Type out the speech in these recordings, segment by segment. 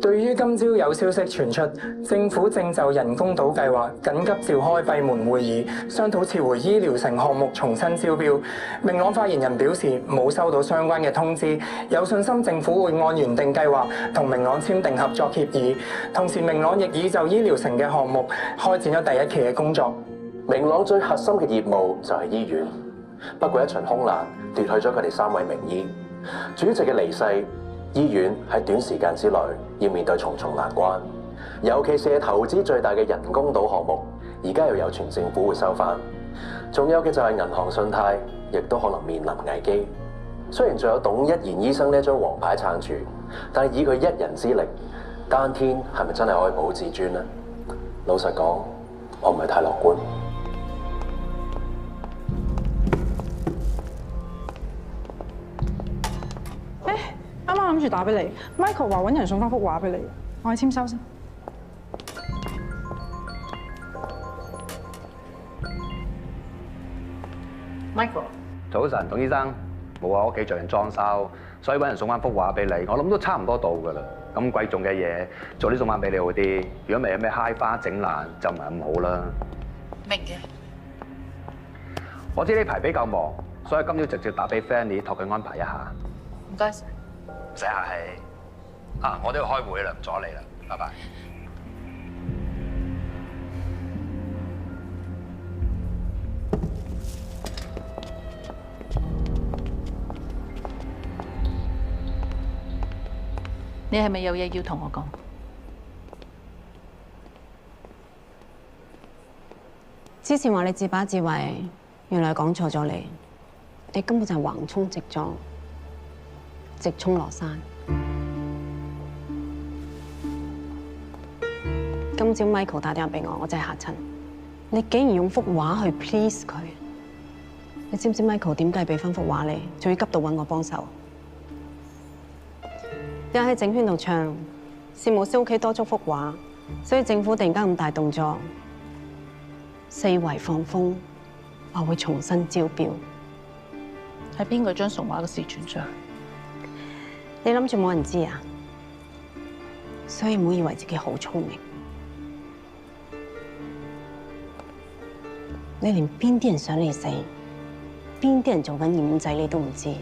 對於今朝有消息傳出，政府正就人工島計劃緊急召開閉門會議，商討撤回醫療城項目重新招標。明朗發言人表示冇收到相關嘅通知，有信心政府會按原定計劃同明朗簽訂合作協議。同時，明朗亦已就醫療城嘅項目開展咗第一期嘅工作。明朗最核心嘅業務就係醫院，不過一場空難奪去咗佢哋3位名醫，主席嘅離世。醫院喺短時間之內要面對重重難關，尤其是係投資最大嘅人工島項目，而家又有傳政府會收翻，仲有嘅就係銀行信貸，亦都可能面臨危機。雖然仲有董一言醫生呢張黃牌撐住，但係以佢一人之力，單天係咪真係可以保自尊呢？老實講，我唔係太樂觀。啱啱諗住打俾你 ，Michael 話揾人送翻幅畫俾你，我去簽收先。Michael， 早晨，董醫生，冇啊，屋企做緊裝修，所以揾人送翻幅畫俾你。我諗都差唔多到㗎啦。咁貴重嘅嘢，早啲送翻俾你好啲。如果未有咩揩花整爛，就唔係咁好啦。明嘅。我知呢排比較忙，所以今朝直接打俾 Fanny 託佢安排一下。唔該晒。唔使客氣。啊，我都要開會啦，唔阻你啦，拜拜。你係咪有嘢要同我講？之前話你自把自為，原來講錯咗你。你根本就係橫衝直撞，直衝落山。今朝 Michael 打電話俾我，我真係嚇親。你竟然用幅畫去 please 佢，你知唔知 Michael 點解俾翻幅畫你，仲要急到揾我幫手？又喺整圈度唱，事務司屋企多咗幅畫，所以政府突然間咁大動作，四圍放風，話會重新招標。係邊個將崇華嘅事傳出去？你諗住冇人知啊？所以唔好以為自己好聰明。你連邊啲人想你死，邊啲人做緊二五仔，你都唔知。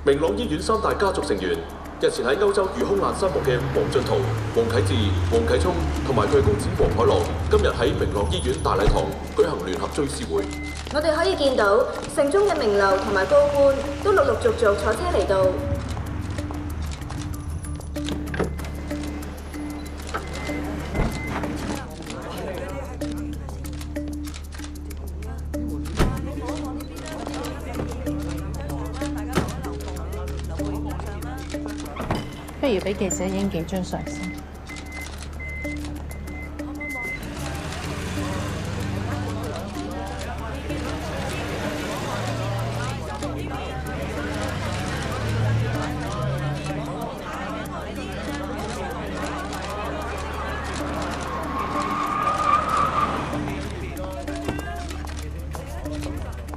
明朗醫院3大家族成員日前喺歐洲遇空難身亡嘅黃俊圖、黃啟智、黃啟聰同埋佢公子黃海樂，今日喺明朗醫院大禮堂舉行聯合追思會。我哋可以見到城中嘅名流同埋高官都陸陸續續坐車嚟到。不如俾記者影幾張相先。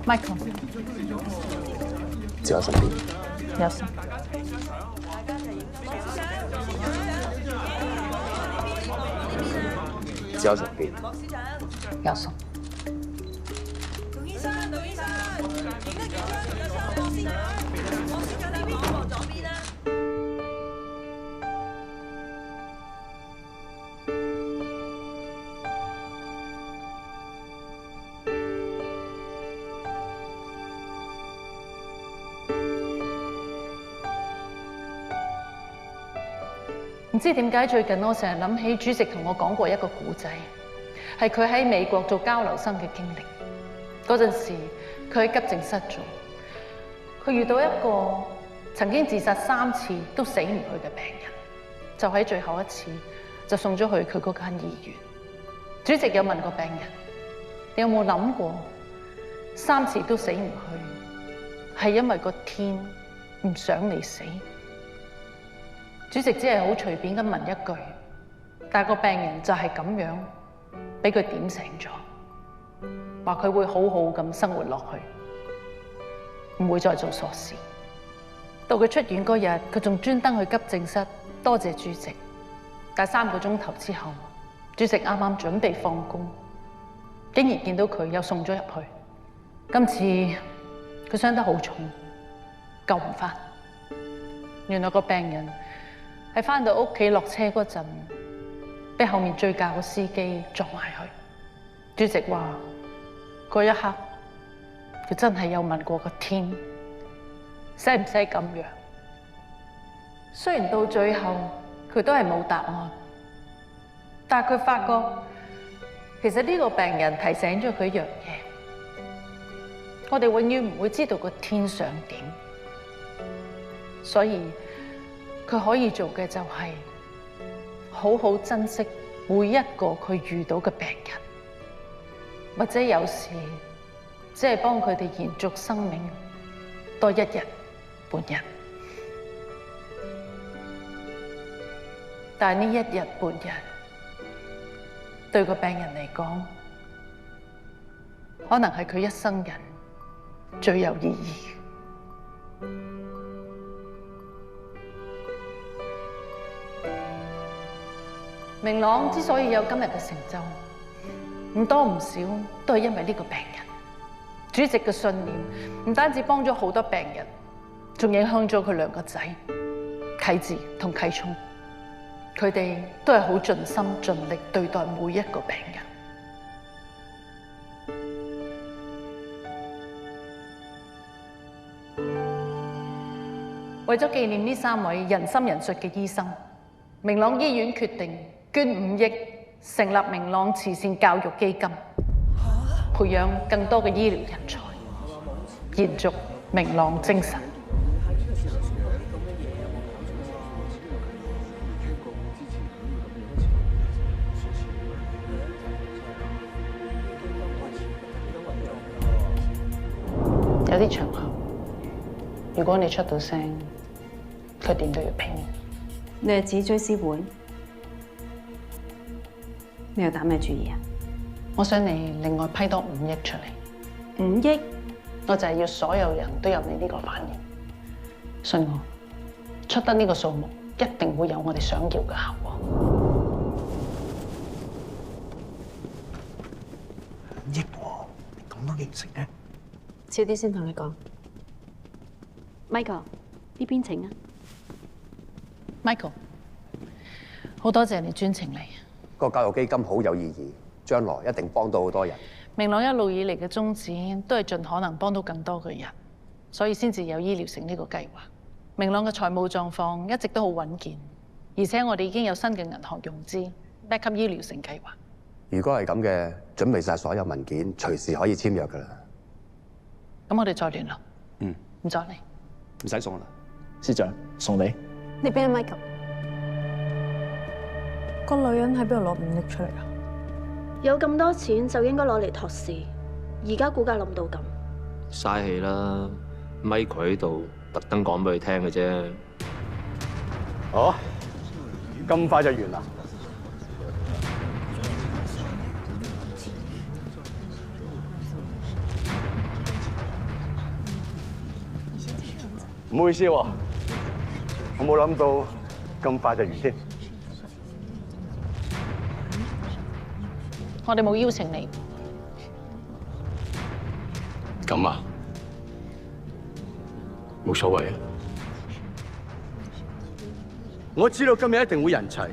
Michael， 只有身邊。有心。只有身邊。有心。杜醫生，杜醫生，影一張相左邊啊！黃先生呢邊望左邊啊！唔知點解最近我成日諗起主席同我講過一個故仔，係佢喺美國做交流生嘅經歷。嗰陣時，佢喺急症室做，佢遇到一個曾經自殺3次都死唔去嘅病人，就喺最後一次就送咗去佢嗰間醫院。主席有問過病人：你有冇諗過3次都死唔去，係因為個天唔想你死？主席只係好隨便咁問一句，但係個病人就係咁樣俾佢點醒咗，話佢會好好咁生活落去，唔會再做傻事。到佢出院嗰日，佢仲專登去急症室多謝主席。但3個鐘頭之後，主席啱啱準備放工，竟然見到佢又送咗入去。今次佢傷得好重，救唔返。原來個病人係返到屋企落車嗰陣，俾後面醉駕個司機撞埋去。主席話嗰一刻，佢真係有問過個天，使唔使咁樣？雖然到最後佢都係冇答案，但係佢發覺其實呢個病人提醒咗佢一樣嘢，我哋永遠唔會知道個天想點，所以佢可以做嘅就係好好珍惜每一個佢遇到嘅病人，或者有時只係幫佢哋延續生命多1日半日。但係呢1日半日對個病人嚟講，可能係佢一生人最有意義。明朗之所以有今日嘅成就，唔多唔少都係因為呢個病人。主席嘅信念唔單止幫咗好多病人，仲影響咗佢2個仔啟智同啟聰。佢哋都係好盡心盡力對待每一個病人。為咗紀念呢3位仁心仁術嘅醫生，明朗醫院決定捐5億成立明朗慈善教育基金，培養更多嘅醫療人才，延續明朗精神。有啲場合，如果你出到聲，佢點都要拼。你係指追思會？你又打咩主意啊？我想你另外批多5億出嚟。5億？我就係要所有人都有你呢個反應。信我，出得呢個數目，一定會有我哋想要嘅效果。 5億喎，咁多形式嘅？遲啲先同你講。Michael， 呢邊請啊。Michael， 好多謝你專程嚟。個教育基金好有意義，將來一定幫到好多人。明朗一路以嚟嘅宗旨都係盡可能幫到更多嘅人，所以先至有醫療城呢個計劃。明朗嘅財務狀況一直都好穩健，而且我哋已經有新嘅銀行融資 back up 醫療城計劃。如果係咁嘅，準備晒所有文件，隨時可以簽約㗎啦。咁我哋再聯絡。嗯，唔阻你。唔使送啦，司長送你。你俾阿 Michael。個女人喺邊度攞5億出嚟啊？有咁多錢就應該攞嚟托市，而家股價冧到咁，嘥氣啦！Michael喺度特登講俾佢聽嘅啫。哦，咁快就完啦？唔好意思喎，我冇諗到咁快就完添。我哋冇邀請你。咁啊，冇所謂啊。我知道今日一定會人齊，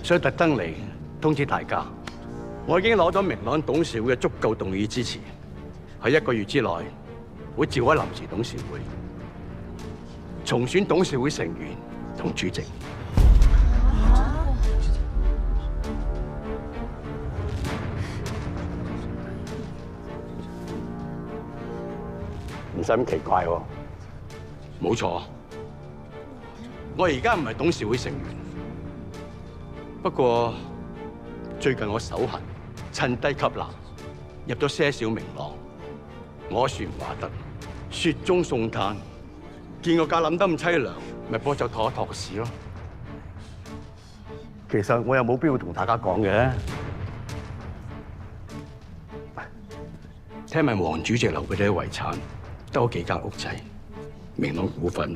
所以特登嚟通知大家。我已經攞咗明朗董事會嘅足夠動議支持，喺1個月之內會召開臨時董事會，重選董事會成員同主席。唔使咁奇怪喎。冇錯，我而家唔係董事會成員，不過最近我手痕，趁低吸納入咗些少明朗。我說唔話得，雪中送炭，見個價諗得咁凄涼，咪幫手托一托市咯。其實我又冇必要同大家講嘅。聽聞黃主席留俾你啲遺產，得嗰幾間屋仔，明朗股份，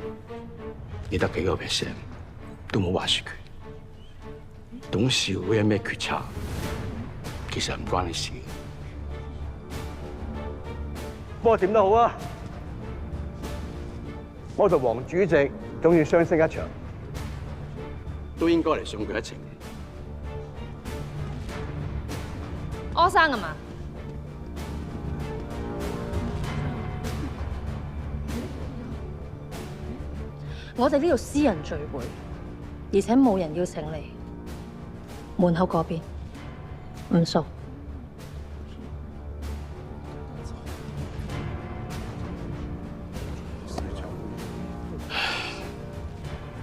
你得幾個 %，都冇話事權。董事會有咩決策，其實唔關你事。不過點都好啊，我同黃主席總要相識一場，都應該嚟送佢一程。柯生啊嘛？我哋呢度私人聚會，而且冇人邀請你。門口嗰邊唔熟。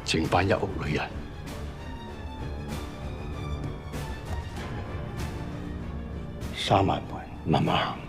剩翻一屋女人，3萬倍，慢慢行。